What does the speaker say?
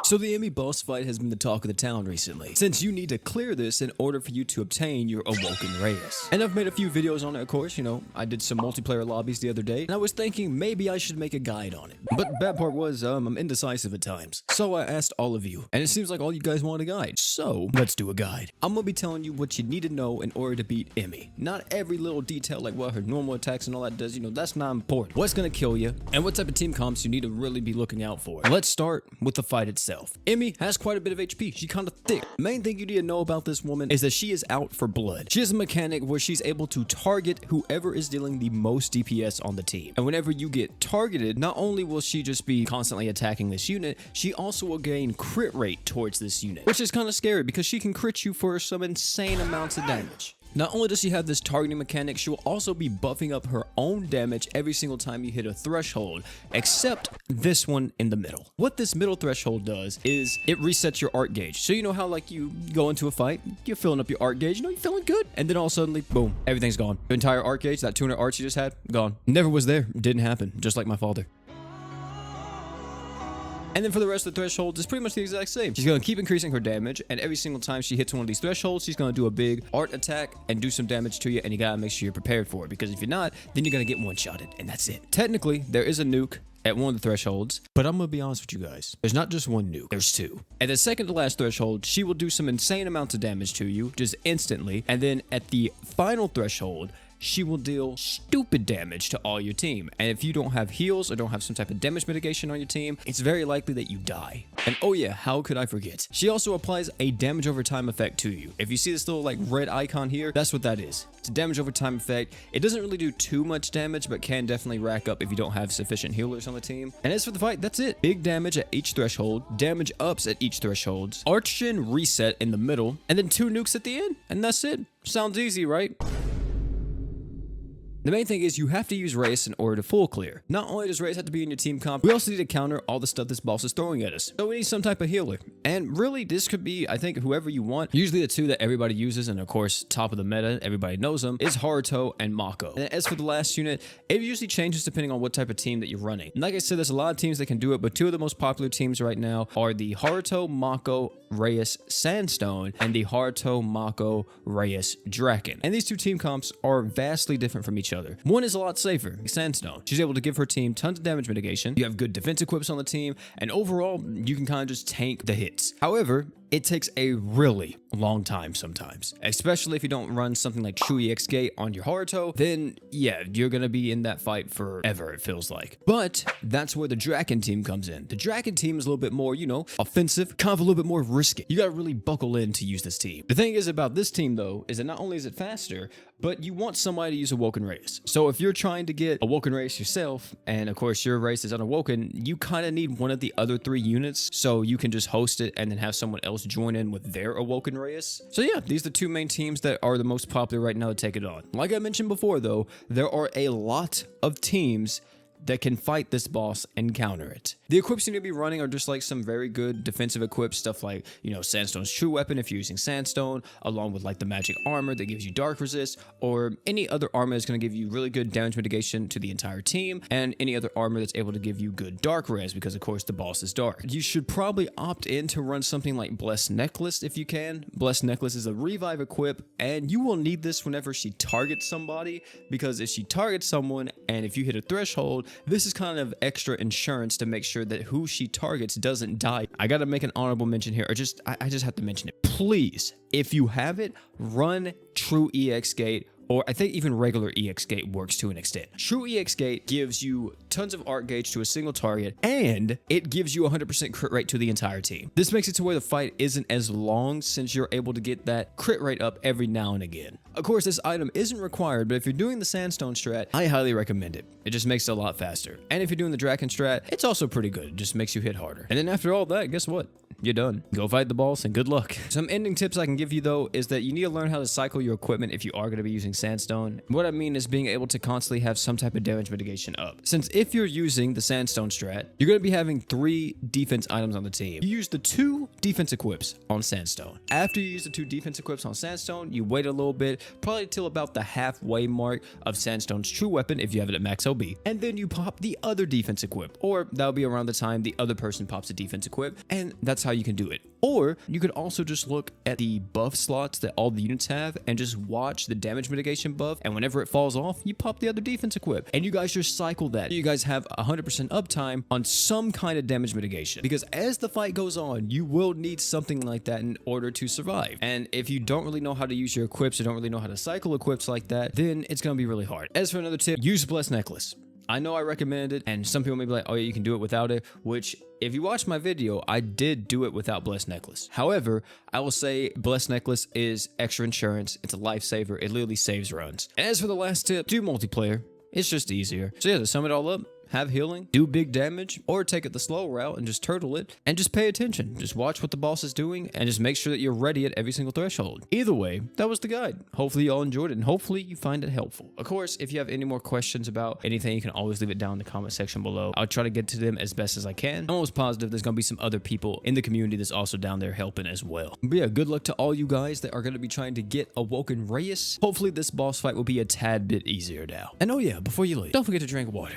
So the Emmy boss fight has been the talk of the town recently, since you need to clear this in order for you to obtain your Awaken Rayas. And I've made a few videos on it, of course. I did some multiplayer lobbies the other day, and I was thinking maybe I should make a guide on it. But the bad part was, I'm indecisive at times. So I asked all of you, and it seems like all you guys want a guide. So let's do a guide. I'm gonna be telling you what you need to know in order to beat Emmy. Not every little detail like what her normal attacks and all that does, that's not important. What's gonna kill you, and what type of team comps you need to really be looking out for. Let's start with the fight itself. Emmy has quite a bit of HP. She's kind of thick. Main thing you need to know about this woman is that she is out for blood. She has a mechanic where she's able to target whoever is dealing the most DPS on the team. And whenever you get targeted, not only will she just be constantly attacking this unit, she also will gain crit rate towards this unit, which is kind of scary because she can crit you for some insane amounts of damage. Not only does she have this targeting mechanic, she will also be buffing up her own damage every single time you hit a threshold, except this one in the middle. What this middle threshold does is it resets your art gauge. So you know how like you go into a fight, you're filling up your art gauge, you're feeling good, and then all of a sudden, boom, everything's gone. Your entire art gauge, that 200 arts you just had, gone. Never was there, didn't happen, just like my father. And then for the rest of the thresholds, it's pretty much the exact same. She's going to keep increasing her damage, and every single time she hits one of these thresholds, she's going to do a big art attack and do some damage to you, and you got to make sure you're prepared for it, because if you're not, then you're going to get one-shotted, and that's it. Technically, there is a nuke at one of the thresholds, but I'm gonna be honest with you guys. There's not just one nuke, there's two. At the second to last threshold, she will do some insane amounts of damage to you, just instantly, and then at the final threshold, she will deal stupid damage to all your team. And if you don't have heals or don't have some type of damage mitigation on your team, it's very likely that you die. And oh yeah, how could I forget? She also applies a damage over time effect to you. If you see this little like red icon here, that's what that is. It's a damage over time effect. It doesn't really do too much damage, but can definitely rack up if you don't have sufficient healers on the team. And as for the fight, that's it. Big damage at each threshold, damage ups at each threshold, arch-gen reset in the middle, and then 2 nukes at the end. And that's it. Sounds easy, right? The main thing is you have to use Rayas in order to full clear. Not only does Rayas have to be in your team comp, we also need to counter all the stuff this boss is throwing at us. So we need some type of healer. And really, this could be, I think, whoever you want. Usually the two that everybody uses, and of course, top of the meta, everybody knows them, is Haruto and Mako. And as for the last unit, it usually changes depending on what type of team that you're running. And like I said, there's a lot of teams that can do it, but 2 of the most popular teams right now are the Haruto, Mako, Rayas, Sandstone, and the Haruto, Mako, Rayas, Draken. And these 2 team comps are vastly different from each other. One is a lot safer, Sandstone. She's able to give her team tons of damage mitigation. You have good defense equips on the team, and overall, you can kind of just tank the hits. However, it takes a really long time sometimes, especially if you don't run something like True EX Gate on your Haruto, then yeah, you're gonna be in that fight forever, it feels like. But that's where the Draken team comes in. The Draken team is a little bit more, offensive, kind of a little bit more risky. You gotta really buckle in to use this team. The thing is about this team though, is that not only is it faster, but you want somebody to use Awoken Rayas. So if you're trying to get Awoken Rayas yourself, and of course your race is unawoken, you kind of need one of the other 3 units so you can just host it and then have someone else join in with their Awoken Rayas. So yeah, these are the 2 main teams that are the most popular right now to take it on. Like I mentioned before though, there are a lot of teams that can fight this boss and counter it. The equips you need to be running are just like some very good defensive equips, stuff like, Sandstone's True Weapon if you're using Sandstone, along with like the magic armor that gives you dark resist, or any other armor that's going to give you really good damage mitigation to the entire team, and any other armor that's able to give you good dark res, because of course the boss is dark. You should probably opt in to run something like Blessed Necklace if you can. Blessed Necklace is a revive equip, and you will need this whenever she targets somebody, because if she targets someone, and if you hit a threshold, this is kind of extra insurance to make sure that who she targets doesn't die. I gotta make an honorable mention here, or I just have to mention it. Please, if you have it, run True EX Gate, or I think even regular EX Gate works to an extent. True EX Gate gives you tons of art gauge to a single target, and it gives you 100% crit rate to the entire team. This makes it to where the fight isn't as long, since you're able to get that crit rate up every now and again. Of course, this item isn't required, but if you're doing the Sandstone strat, I highly recommend it. It just makes it a lot faster. And if you're doing the Draken strat, it's also pretty good. It just makes you hit harder. And then after all that, guess what? you're done. Go fight the boss and good luck. Some ending tips I can give you though is that you need to learn how to cycle your equipment if you are going to be using sandstone. What I mean is being able to constantly have some type of damage mitigation up. Since if you're using the sandstone strat, you're going to be having 3 defense items on the team. You use the 2 defense equips on sandstone. After you use the 2 defense equips on sandstone, you wait a little bit, probably till about the halfway mark of sandstone's true weapon if you have it at max LB, and then you pop the other defense equip, or that'll be around the time the other person pops a defense equip, and that's how you can do it. Or you could also just look at the buff slots that all the units have and just watch the damage mitigation buff, and whenever it falls off, you pop the other defense equip, and you guys just cycle that. You guys have 100% uptime on some kind of damage mitigation, because as the fight goes on, you will need something like that in order to survive. And if you don't really know how to use your equips or don't really know how to cycle equips like that, then it's going to be really hard. As for another tip, use Blessed Necklace. I know I recommended it, and some people may be like, oh yeah, you can do it without it, which if you watch my video, I did do it without Blessed Necklace. However, I will say Blessed Necklace is extra insurance. It's a lifesaver. It literally saves runs. And as for the last tip, do multiplayer. It's just easier. So yeah, to sum it all up, have healing, do big damage, or take it the slow route and just turtle it, and just pay attention. Just watch what the boss is doing, and just make sure that you're ready at every single threshold. Either way, that was the guide. Hopefully you all enjoyed it, and hopefully you find it helpful. Of course, if you have any more questions about anything, you can always leave it down in the comment section below. I'll try to get to them as best as I can. I'm almost positive there's going to be some other people in the community that's also down there helping as well. But yeah, good luck to all you guys that are going to be trying to get Awoken Rayas. Hopefully this boss fight will be a tad bit easier now. And oh yeah, before you leave, don't forget to drink water.